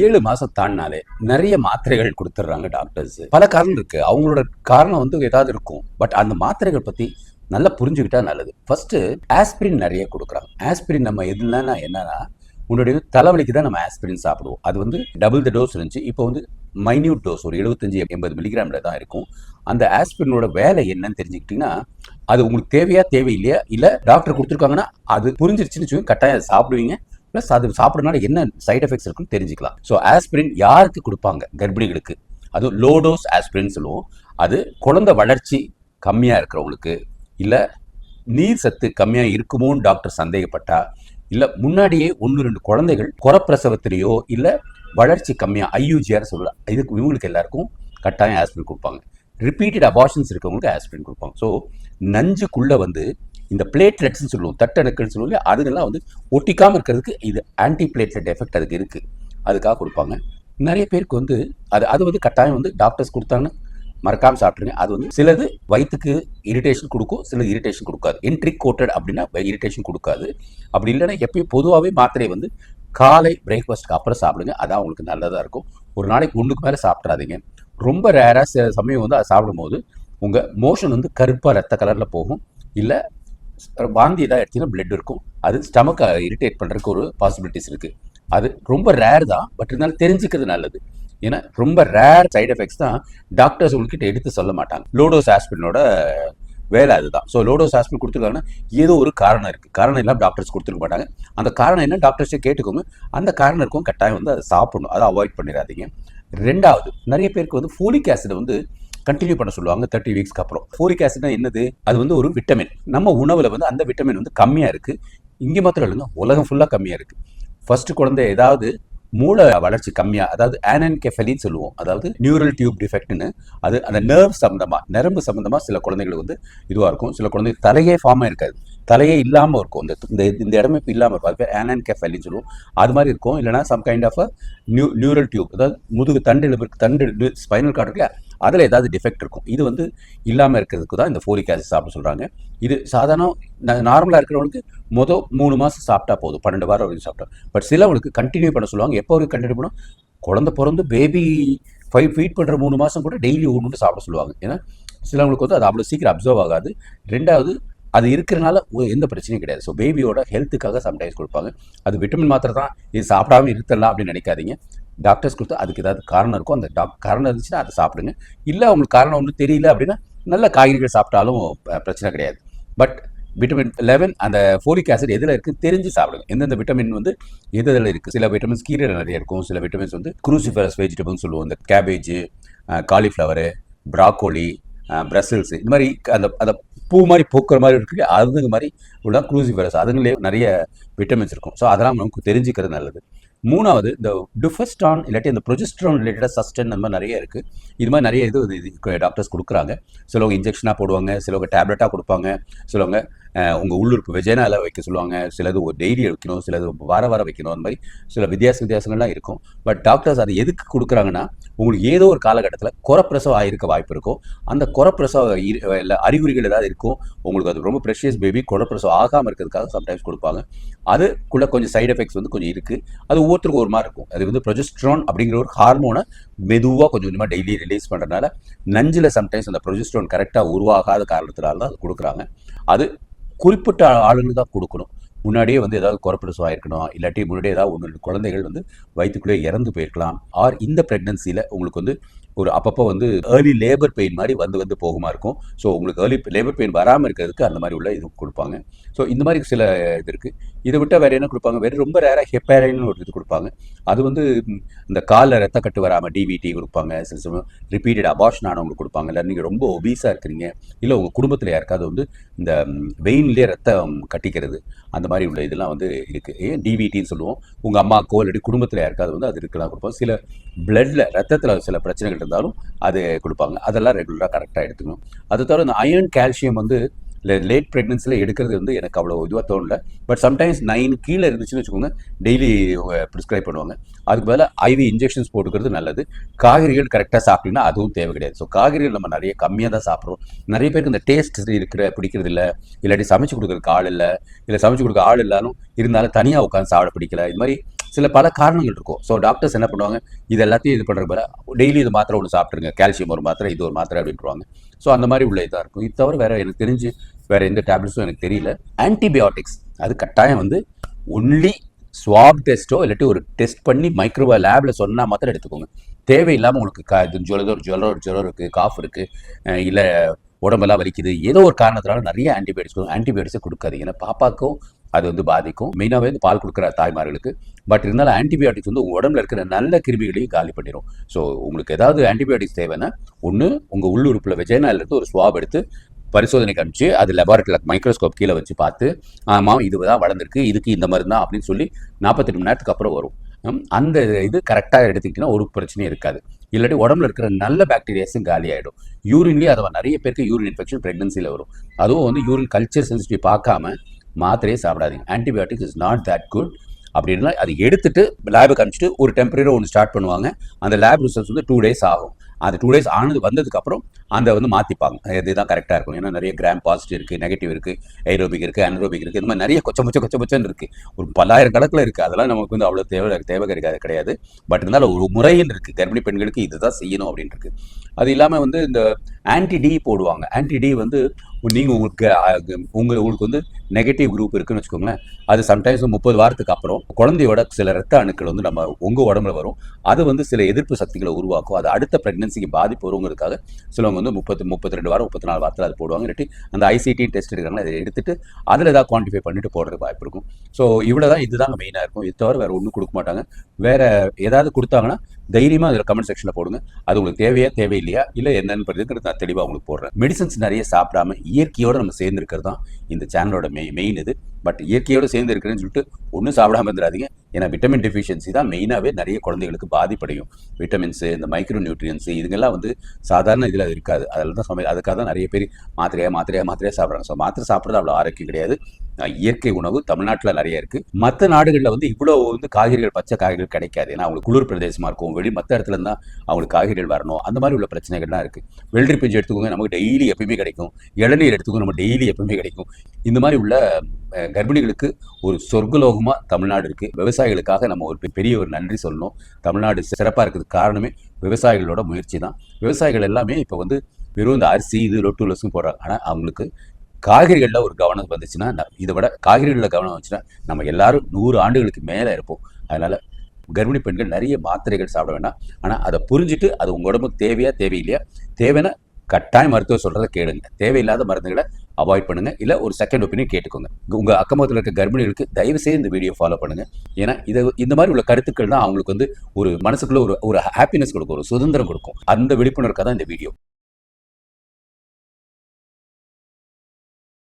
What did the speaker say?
7 மாசம் தாண்டினாலே நிறைய மாத்திரைகள் கொடுத்துட்றாங்க டாக்டர்ஸ். பல காரணம் இருக்கு. அவங்களோட காரணம் வந்து ஏதாவது இருக்கும். பட் அந்த மாத்திரைகள் பத்தி நல்லா புரிஞ்சுக்கிட்டா நல்லது. ஃபர்ஸ்ட் ஆஸ்பிரின் நிறைய கொடுக்குறாங்க. ஆஸ்பிரின் நம்ம என்னன்னா உன்னுடைய தலைவலிக்கு தான் நம்ம ஆஸ்பிரின் சாப்பிடுவோம். அது வந்து டபுள் த டோஸ் இருந்துச்சு. இப்போ வந்து மைன்யூட் டோஸ் ஒரு 75-80 மில்லிகிராம்ல தான் இருக்கும். அந்த ஆஸ்பிரினோட வேலை என்னன்னு தெரிஞ்சுக்கிட்டீங்கன்னா, அது உங்களுக்கு தேவையா தேவையில்லையா, இல்லை டாக்டர் கொடுத்துருக்காங்கன்னா அது புரிஞ்சிருச்சுன்னு வச்சுக்கோங்க, கட்டாயம் சாப்பிடுவீங்க. ப்ளஸ் அது சாப்பிட்றதுனால என்ன சைட் எஃபெக்ட்ஸ் இருக்குன்னு தெரிஞ்சுக்கலாம். ஸோ ஆஸ்பிரின் யாருக்கு கொடுப்பாங்க? கர்ப்பிணிகளுக்கு. அதுவும் லோ டோஸ் ஆஸ்பிரின் சொல்லுவோம். அது குழந்தை வளர்ச்சி கம்மியாக இருக்கிறவங்களுக்கு, இல்லை நீர் சத்து கம்மியாக இருக்குமோன்னு டாக்டர் சந்தேகப்பட்டா, இல்லை முன்னாடியே 1-2 குழந்தைகள் குறப்பிரசவத்திலேயோ இல்லை வளர்ச்சி கம்மியாக ஐயூஜிஆர் சொல்லலாம், இதுக்கு இவங்களுக்கு எல்லாருக்கும் கட்டாயம் ஆஸ்பிரின் கொடுப்பாங்க. ரிப்பீட்டட் அபார்ஷன்ஸ் இருக்கவங்களுக்கு ஆஸ்பிரின் கொடுப்பாங்க. ஸோ நஞ்சுக்குள்ளே வந்து இந்த பிளேட்லெட்ஸ்ன்னு சொல்லுவோம், தட்டணுக்கள்னு சொல்லுவோம், அதுங்கெல்லாம் வந்து ஒட்டிக்காமல் இருக்கிறதுக்கு இது ஆன்டி பிளேட்லெட் எஃபெக்ட் அதுக்கு இருக்குது. அதுக்காக கொடுப்பாங்க. நிறைய பேருக்கு வந்து அது வந்து கட்டாயம் வந்து டாக்டர்ஸ் கொடுத்தாங்கன்னு மறக்காமல் சாப்பிட்ருங்க. அது வந்து சிலது வயிற்றுக்கு இரிட்டேஷன் கொடுக்கும், சிலது இரிட்டேஷன் கொடுக்காது. என்ட்ரிக் கோட்டட் அப்படின்னா இரிட்டேஷன் கொடுக்காது. அப்படி இல்லைன்னா எப்பயும் பொதுவாகவே மாத்திரை வந்து காலை பிரேக்ஃபாஸ்ட்டுக்கு அப்புறம் சாப்பிடுங்க. அதான் உங்களுக்கு நல்லதாக இருக்கும். ஒரு நாளைக்கு 1க்கு மேலே சாப்பிட்றாதீங்க. ரொம்ப ரேராக சில சமயம் வந்து அதை சாப்பிடும்போது உங்கள் மோஷன் வந்து கருப்பாக ரத்த கலரில் போகும், இல்லை வாந்தி ஏதாவது எடுத்தீங்கன்னா பிளட் இருக்கும். அது ஸ்டமக்கை இரிட்டேட் பண்ணுறதுக்கு ஒரு பாசிபிலிட்டிஸ் இருக்குது. அது ரொம்ப ரேர் தான், பட் இருந்தாலும் தெரிஞ்சுக்கிறது நல்லது. ஏன்னா ரொம்ப ரேர் சைட் எஃபெக்ட்ஸ் தான் டாக்டர்ஸ் உங்ககிட்ட எடுத்து சொல்ல மாட்டாங்க. லோடோஸ் ஆஸ்பிரினோட வேலை அதுதான். ஸோ லோடோஸ் ஆஸ்பிரின் கொடுத்துருக்காங்கன்னா ஏதோ ஒரு காரணம் இருக்குது. காரணம் இல்லாமல் டாக்டர்ஸ் கொடுத்துருக்க மாட்டாங்க. அந்த காரணம் என்ன டாக்டர்ஸே கேட்டுக்கோங்க. அந்த காரணம் இருக்கும், கட்டாயம் வந்து அதை சாப்பிடணும். அதை அவாய்ட் பண்ணிடாதீங்க. 2வது, நிறைய பேருக்கு வந்து ஃபோலிக் ஆசிட் வந்து கண்டினியூ பண்ண சொல்லுவாங்க 30 வீக்ஸ்க்கு அப்புறம். ஃபோலிக் ஆசிட்னா என்னது? அது வந்து ஒரு விட்டமின். நம்ம உணவில் வந்து அந்த விட்டமின் வந்து கம்மியாக இருக்குது. இங்கே மாத்திரம் இல்லைங்க, உலகம் ஃபுல்லாக கம்மியாக இருக்குது. ஃபர்ஸ்ட் குழந்தை ஏதாவது மூளை வளர்ச்சி கம்மியாக, அதாவது ஆனன்கெஃபலின்னு சொல்லுவோம், அதாவது நியூரல் டியூப் டிஃபெக்ட்னு, அது அந்த நர்வ் சம்மந்தமாக, நரம்பு சம்மந்தமாக சில குழந்தைகள் வந்து இதுவாக இருக்கும். சில குழந்தைங்க தலையே ஃபார்மாக இருக்காது, தலையே இல்லாமல் இருக்கும், இந்த இடமே இல்லாமல் இருக்கும். அது பேர் ஆனன்கெஃபலின்னு சொல்லுவோம். அது மாதிரி இருக்கும். இல்லைனா some kind of neural tube, அதாவது முதுகு தண்டு ஸ்பைனல் கார்டு இருக்குல்ல, அதில் ஏதாவது டிஃபெக்ட் இருக்கும். இது வந்து இல்லாமல் இருக்கிறதுக்கு தான் இந்த ஃபோலிக் ஆசிட் சாப்பிட சொல்கிறாங்க. இது சாதாரண நார்மலாக இருக்கிறவங்களுக்கு 3 மாதம் சாப்பிட்டா போதும், 12 வாரம் வரைக்கும் சாப்பிட்டா. பட் சிலவங்களுக்கு கண்டினியூ பண்ண சொல்லுவாங்க. எப்போ வரைக்கும் கண்டினியூ பண்ணணும்? குழந்தை பிறந்து பேபி 5 ஃபீட் பண்ணுற 3 மாதம் கூட டெய்லி ஒன்று சாப்பிட சொல்லுவாங்க. ஏன்னா சிலவங்களுக்கு வந்து அது அவ்வளோ சீக்கிரம் அப்சர்வ் ஆகாது. 2வது, அது இருக்கிறனால எந்த பிரச்சனையும் கிடையாது. ஸோ பேபியோட ஹெல்த்துக்காக சம்டைம்ஸ் கொடுப்பாங்க. அது விட்டமின் மாத்திரை தான், இது சாப்பிடாமல் இருத்தலாம் அப்படின்னு நினைக்காதீங்க. டாக்டர்ஸ் கொடுத்து அதுக்கு ஏதாவது காரணம் இருக்கும். அந்த காரணம் இருந்துச்சுன்னா அதை சாப்பிடுங்க. இல்லை உங்களுக்கு காரணம் ஒன்றும் தெரியல அப்படின்னா நல்ல காய்கறிகள் சாப்பிட்டாலும் பிரச்சனை கிடையாது. பட் விட்டமின் 11 அந்த ஃபோலிக் ஆசிட் எதில் இருக்குது தெரிஞ்சு சாப்பிடுங்க. எந்தெந்த விட்டமின் வந்து எதில் இருக்குது. சில விட்டமின்ஸ் கீரையில் நிறைய இருக்கும். சில விட்டமின்ஸ் வந்து குரூசிஃபரஸ் வெஜிடபிள்னு சொல்லுவோம். இந்த கேபேஜ், காலிஃப்ளவரு, ப்ராக்கோலி, பிரசல்ஸ், இந்த மாதிரி அந்த பூ மாதிரி பூக்கிற மாதிரி இருக்கு, அதுங்க மாதிரி உள்ள குரூசிஃபரஸ், அதுங்களே நிறைய விட்டமின்ஸ் இருக்கும். ஸோ அதெல்லாம் நமக்கு தெரிஞ்சுக்கிறது நல்லது. 3வது, இந்த டுஃபஸ்டான் இல்லாட்டி இந்த ப்ரொஜெஸ்ட்ரான் ரிலேட்டடாக சஸ்டென் அந்த மாதிரி நிறைய இருக்குது. இது மாதிரி நிறைய இது டாக்டர்ஸ் கொடுக்குறாங்க. சிலவங்க இன்ஜெக்ஷனாக போடுவாங்க, சிலவங்க டேப்லெட்டாக கொடுப்பாங்க, சிலவங்க உங்கள் உள்ளுறுப்பு வெஜைனால வைக்க சொல்லுவாங்க, சிலது ஒரு டெய்லி வைக்கணும், சிலது வார வைக்கணும். அந்த மாதிரி சில வித்தியாசங்கள்லாம் இருக்கும். பட் டாக்டர்ஸ் அது எதுக்கு கொடுக்குறாங்கன்னா, உங்களுக்கு ஏதோ ஒரு காலகட்டத்தில் குறப்பிரசவம் ஆகிருக்க வாய்ப்பு இருக்கும். அந்த குறப்பிரசவ அறிகுறிகள் ஏதாவது இருக்கும், உங்களுக்கு அது ரொம்ப ப்ரெஷியஸ் பேபி குறப்பிரசவம் ஆகாமல் இருக்கிறதுக்காக சம்டைம்ஸ் கொடுப்பாங்க. அதுக்குள்ள கொஞ்சம் சைடு எஃபெக்ட்ஸ் வந்து கொஞ்சம் இருக்குது. அது ஒவ்வொருத்தருக்கும் ஒரு மாதிரி இருக்கும். அது வந்து ப்ரொஜெஸ்ட்ரான் அப்படிங்கிற ஒரு ஹார்மோனை மெதுவாக கொஞ்சம் கொஞ்சமாக டெய்லி ரிலீஸ் பண்ணுறதுனால நஞ்சில் சம்டைம்ஸ் அந்த ப்ரொஜெஸ்ட்ரான் கரெக்டாக உருவாகாத காரணத்தினால தான் அது கொடுக்குறாங்க. அது குறிப்பிட்ட ஆளுங்களுக்கு தான் கொடுக்கணும். முன்னாடியே வந்து ஏதாவது குறப்பிரசவம் ஆயிருக்கணும், இல்லாட்டி முன்னாடியே ஏதாவது 1-2 குழந்தைகள் வந்து வயிற்றுக்குள்ளே இறந்து போயிருக்கலாம். ஆர் இந்த ப்ரெக்னன்சியில் உங்களுக்கு வந்து ஒரு அப்பப்போ வந்து ஏர்லி லேபர் பெயின் மாதிரி வந்து போகுமா இருக்கும். ஸோ உங்களுக்கு ஏர்லி லேபர் பெயின் வராமல் இருக்கிறதுக்கு அந்த மாதிரி உள்ள இது கொடுப்பாங்க. ஸோ இந்த மாதிரி சில இது இருக்குது. இதை விட்டால் வேறு என்ன கொடுப்பாங்க? வேறு ரொம்ப ரேராக ஹெப்பாரைன்னு ஒரு இது கொடுப்பாங்க. அது வந்து இந்த காலில் ரத்த கட்டு வராமல் டிவிடி கொடுப்பாங்க. சில சமயம் ரிப்பீட்டட் அபார்ஷன் ஆனவங்களுக்கு கொடுப்பாங்க. இல்லை நீங்கள் ரொம்ப ஒபீஸாக இருக்கிறீங்க, இல்லை உங்கள் குடும்பத்தில் யாருக்காவது வந்து இந்த வெயின்லேயே ரத்தம் கட்டிக்கிறது, அந்த மாதிரி உள்ள இதெல்லாம் வந்து இருக்குது. ஏன் டிவிடின்னு சொல்லுவோம். உங்கள் அம்மாக்கோ இல்லாட்டி குடும்பத்தில் யாருக்காவது வந்து அது இருக்கலாம் கொடுப்போம். சில பிளட்டில் ரத்தத்தில் சில பிரச்சனைகள் இருந்தாலும் அது கொடுப்பாங்க. அதெல்லாம் ரெகுலராக கரெக்டாக எடுத்துக்கணும். அது தவிர இந்த அயர்ன் கால்சியம் வந்து லேட் ப்ரெக்னன்சியில் எடுக்கிறது வந்து எனக்கு அவ்வளோ இதுவாக தோணல. பட் சம்டைம்ஸ் 9 கீழே இருந்துச்சுன்னு வச்சுக்கோங்க, டெய்லி ப்ரிஸ்கிரைப் பண்ணுவாங்க. அதுக்கு பதிலாக ஐவி இன்ஜெக்ஷன்ஸ் போட்டுக்கிறது நல்லது. காய்கறிகள் கரெக்டாக சாப்பிட்டீங்கன்னா அதுவும் தேவை கிடையாது. ஸோ காய்கறிகள் நம்ம நிறைய கம்மியாக தான் சாப்பிட்றோம். நிறைய பேருக்கு இந்த டேஸ்ட் பிடிக்கிறது இல்லை, இல்லாட்டி சமைச்சு கொடுக்குறதுக்கு ஆள் இல்லை, இல்லை சமைச்சு கொடுக்க ஆள் இருந்தாலும் தனியாக உட்காந்து சாப்பிட பிடிக்கல. இது மாதிரி சில பல காரணங்கள் இருக்கும். ஸோ டாக்டர்ஸ் என்ன பண்ணுவாங்க, இது எல்லாத்தையும் இது பண்ணுற பதிலா டெய்லி இது மாத்திரை ஒன்று சாப்பிட்ருங்க, கால்சியம் ஒரு மாத்திரை, இது ஒரு மாத்திரை அப்படின்ட்டுருவாங்க. ஸோ அந்த மாதிரி உள்ள இதாக இருக்கும். இது தவிர வேறு எனக்கு தெரிஞ்சு வேறு எந்த டேப்லெட்ஸும் எனக்கு தெரியல. ஆன்டிபயோட்டிக்ஸ் அது கட்டாயம் வந்து ஒன்லி ஸ்வாப் டெஸ்ட்டோ இல்லாட்டி ஒரு டெஸ்ட் பண்ணி மைக்ரோவா லேபில் சொன்னால் மாத்திரம் எடுத்துக்கோங்க. தேவையில்லாமல் உங்களுக்கு இது ஜுரம் இருக்குது, காஃப் இருக்குது, இல்லை உடம்பெல்லாம் வலிக்குது, ஏதோ ஒரு காரணத்தினால நிறைய ஆன்டிபயோட்டிக்ஸை கொடுக்காதீங்க. ஏன்னா பாப்பாக்கும் அது வந்து பாதிக்கும். மெயினாகவே வந்து பால் கொடுக்குற தாய்மார்களுக்கு. பட் இருந்தாலும் ஆன்டிபயோட்டிக்ஸ் வந்து உங்கள் உடம்புல இருக்கிற நல்ல கிருமிகளையும் காலி பண்ணிடும். ஸோ உங்களுக்கு ஏதாவது ஆன்டிபயோட்டிக்ஸ் தேவைன்னா ஒன்று உங்கள் உள்ளுறுப்பில் வெஜைனாலேருந்து ஒரு ஸ்வாப் எடுத்து பரிசோதனைக்கு அனுப்பிச்சு அது லெபார்ட்டரியில் மைக்ரோஸ்கோப் கீழே வச்சு பார்த்து ஆமாம் இது தான் வளர்ந்துருக்கு, இதுக்கு இந்த மருந்து தான் அப்படின்னு சொல்லி 48 மணி நேரத்துக்கு அப்புறம் வரும். அந்த இது கரெக்டாக எடுத்துக்கிட்டிங்கன்னா ஒரு பிரச்சனையும் இருக்காது. இல்லாட்டி உடம்புல இருக்கிற நல்ல பாக்டீரியாஸும் காலி ஆகிடும். யூரின்லேயே அதை நிறைய பேருக்கு யூரின் இன்ஃபெக்ஷன் ப்ரெக்னன்சியில் வரும். அதுவும் வந்து யூரின் கல்ச்சர் சென்சிட்டிவ் பார்க்காம மாத்திரையே சாப்பிடாதீங்க. Antibiotics is not that good. அப்படின்னா அது எடுத்துட்டு லேபுக்கு அனுப்பிச்சிட்டு ஒரு டெம்பரரியாக ஒன்று ஸ்டார்ட் பண்ணுவாங்க. அந்த லேப் ரிசல்ட்ஸ் வந்து 2 days ஆகும். அந்த 2 days வந்ததுக்கப்புறம் அந்த வந்து மாற்றிப்பாங்க. இதுதான் கரெக்டாக இருக்கும். ஏன்னா நிறைய கிராம் பாசிட்டிவ் இருக்குது, நெகட்டிவ் இருக்குது, ஐரோபிக் இருக்குது, அனரோபிக் இருக்குது, இந்த மாதிரி நிறைய கொச்சமச்சன்னு இருக்குது. ஒரு 10,000 கணக்கில் இருக்குது. அதெல்லாம் நமக்கு வந்து அவ்வளோ தேவை கிடையாது. பட் இருந்தாலும் ஒரு முறையில் இருக்குது. கர்ப்பிணி பெண்களுக்கு இதுதான் செய்யணும் அப்படின்ட்டு இருக்குது. அது இல்லாமல் வந்து இந்த ஆன்டி-டி போடுவாங்க. ஆன்டி-டி வந்து நீங்கள் உங்களுக்கு வந்து நெகட்டிவ் குரூப் இருக்குன்னு வச்சுக்கோங்களேன். அது சம்டைம்ஸ் 30 வாரத்துக்கு அப்புறம் குழந்தையோட சில ரத்த அணுக்கள் வந்து நம்ம உங்கள் உடம்புல வரும். அது வந்து சில எதிர்ப்பு சக்திகளை உருவாக்கும். அது அடுத்த ப்ரெக்னன்சிக்கு பாதிப்பு வருங்கிறதுக்காக சிலவங்க வந்து 32 வாரம் 34 வாரத்தில் அது போடுவாங்க. இல்லாட்டி அந்த ஐசிடி டெஸ்ட் எடுக்கிறாங்களா அதை எடுத்துட்டு அதில் ஏதாவது குவான்டிஃபை பண்ணிட்டு போடுறதுக்கு வாய்ப்பு இருக்கும். ஸோ இவ்வளோ தான், இதுதாங்க மெயினாக இருக்கும். இது தவிர வேறு ஒன்றும் கொடுக்க மாட்டாங்க. வேறு ஏதாவது கொடுத்தாங்கன்னா தைரியமாக அதில் கமெண்ட் செக்ஷனில் போடுங்க. அது உங்களுக்கு தேவையில்லையா இல்லை என்னன்னு நான் தெளிவாக உங்களுக்கு போடுறேன். மெடிசன்ஸ் நிறைய சாப்பிடாம இயற்கையோடு நம்ம சேர்ந்துருக்கிறது தான் இந்த சேனலோட மெயின் இது. பட் இயற்கையோடு சேர்ந்து இருக்கிறேன்னு சொல்லிட்டு ஒன்றும் சாப்பிடாம இருந்துடாதீங்க. ஏன்னா விட்டமின் டெஃபிஷியன்சி தான் மெயினாகவே நிறைய குழந்தைகளுக்கு பாதிப்படையும். விட்டமின்ஸு, இந்த மைக்ரோ நியூட்ரியன்ஸு இதுங்கெல்லாம் வந்து சாதாரண இதில் அது இருக்காது. அதில் தான் அதுக்காக தான் நிறைய பேர் மாத்திரையாக சாப்பிட்றாங்க. ஸோ மாத்திரை சாப்பிட்றது அவ்வளோ ஆரோக்கியம் கிடையாது. இயற்கை உணவு தமிழ்நாட்டில் நிறைய இருக்குது. மற்ற நாடுகளில் வந்து இவ்வளோ வந்து காய்கறிகள், பச்சை காய்கறிகள் கிடைக்காது. ஏன்னா அவங்களுக்கு குளிர் பிரதேசமாக இருக்கும். மற்ற இடத்துல இருந்தால் அவங்களுக்கு காய்கறிகள் வரணும். அந்த மாதிரி உள்ள பிரச்சனைகள்லாம் இருக்குது. வெள்ளரி பிஞ்சு எடுத்துக்கோங்க, நமக்கு டெய்லி எப்பயுமே கிடைக்கும். இளநீர் எடுத்துக்கோங்க, நம்ம டெய்லி எப்பயுமே கிடைக்கும். இந்த மாதிரி உள்ள கர்ப்பிணிகளுக்கு ஒரு சொர்க்கலோகமாக தமிழ்நாடு இருக்குது. விவசாயிகளுக்காக நம்ம ஒரு பெரிய ஒரு நன்றி சொல்லணும். தமிழ்நாடு சிறப்பாக இருக்கிறதுக்கு காரணமே விவசாயிகளோட முயற்சி தான். விவசாயிகள் எல்லாமே இப்போ வந்து வெறும் இந்த அரிசி லொட்டு லொசும் போடுறாங்க. ஆனால் அவங்களுக்கு காய்கறிகளில் ஒரு கவனம் வந்துச்சுன்னா, இதை விட காய்கறிகளில் கவனம் வந்துச்சுன்னா நம்ம எல்லாரும் 100 ஆண்டுகளுக்கு மேலே இருப்போம். அதனால் கர்ப்பிணி பெண்கள் நிறைய மாத்திரைகள் சாப்பிட வேண்டாம். ஆனால் அதை புரிஞ்சுட்டு அது உங்கள் உடம்புக்கு தேவையில்லையா, தேவைன்னா கட்டாயம் மருத்துவர் சொல்கிறத கேளுங்க. தேவையில்லாத மருந்துகளை அவாய்ட் பண்ணுங்கள். இல்லை ஒரு செகண்ட் ஒப்பீனியன் கேட்டுக்கோங்க. உங்கள் அக்கம்பக்கத்தில் இருக்க கர்ப்பிணிகளுக்கு தயவு செய்து இந்த வீடியோ ஃபாலோ பண்ணுங்கள். ஏன்னா இந்த மாதிரி உள்ள கருத்துக்கள் தான் அவங்களுக்கு வந்து ஒரு மனசுக்குள்ள ஒரு ஹாப்பினஸ் கொடுக்கும், ஒரு சுதந்திரம் கொடுக்கும். அந்த விழிப்புணர்வுக்காக தான் இந்த வீடியோ.